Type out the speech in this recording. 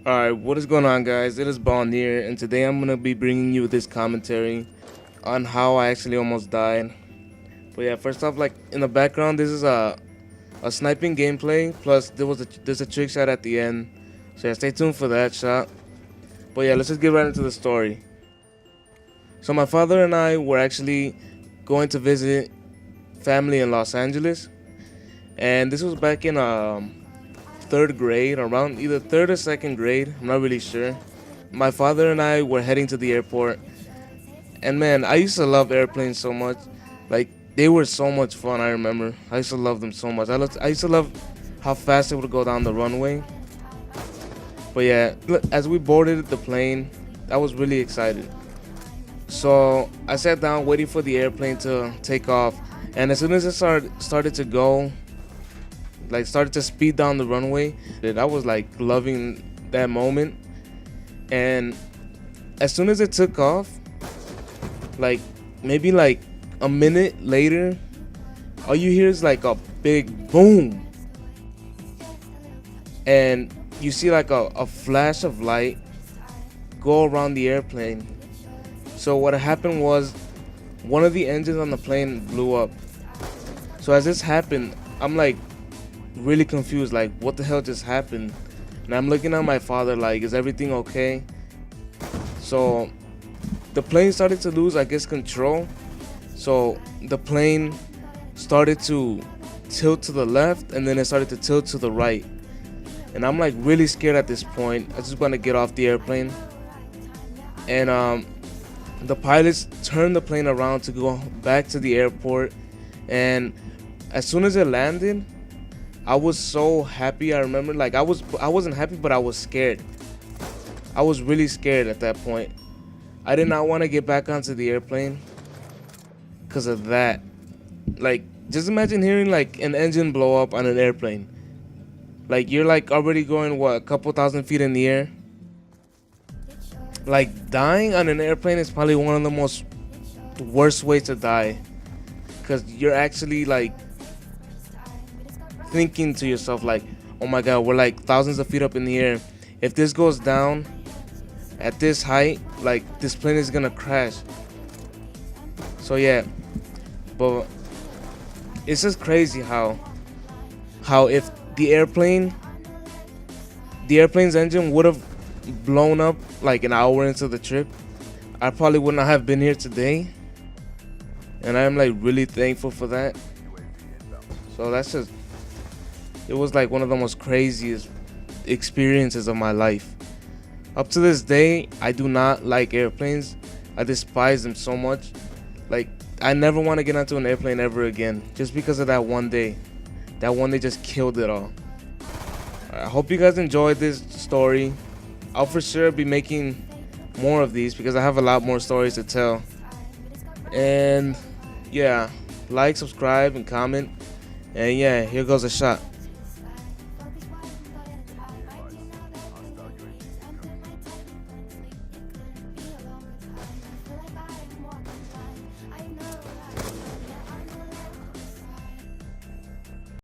Alright, what is going on, guys? It is Bond here, and today I'm gonna be bringing you this commentary on how I actually almost died. But yeah, first off, like in the background, this is a sniping gameplay. Plus, there's a trick shot at the end. So yeah, stay tuned for that shot. But yeah, let's just get right into the story. So my father and I were actually going to visit family in Los Angeles, and this was back in third grade, around either third or second grade. I'm not really sure. My father and I were heading to the airport, and man, I used to love airplanes so much. Like they were so much fun. I remember I used to love them so much. I used to love how fast they would go down the runway. But yeah, as we boarded the plane, I was really excited. So I sat down waiting for the airplane to take off, and as soon as it started to go, like started to speed down the runway, that I was like loving that moment. And as soon as it took off, like maybe like a minute later, all you hear is like a big boom, and you see like a flash of light go around the airplane. So what happened was one of the engines on the plane blew up. So as this happened, I'm like really confused, like what the hell just happened? And I'm looking at my father like, is everything okay? So the plane started to lose, I guess, control. So the plane started to tilt to the left, and then it started to tilt to the right. And I'm like really scared at this point. I just want to get off the airplane. And the pilots turned the plane around to go back to the airport. And as soon as it landed, I was so happy. I remember, like I wasn't happy, but I was scared. I was really scared at that point. I did not want to get back onto the airplane because of that. Like, just imagine hearing like an engine blow up on an airplane. Like you're like already going what, a couple thousand feet in the air. Like dying on an airplane is probably one of the worst ways to die, because you're actually like thinking to yourself like, oh my god, we're like thousands of feet up in the air. If this goes down at this height, like this plane is gonna crash. So yeah, but it's just crazy how if the airplane's engine would have blown up like an hour into the trip, I probably would not have been here today. And I'm like really thankful for that. So it was like one of the most craziest experiences of my life. Up to this day, I do not like airplanes. I despise them so much. Like I never want to get onto an airplane ever again, just because of that one day. That one day just killed it all. I hope you guys enjoyed this story. I'll for sure be making more of these because I have a lot more stories to tell. And yeah, like, subscribe, and comment. And yeah, here goes a shot.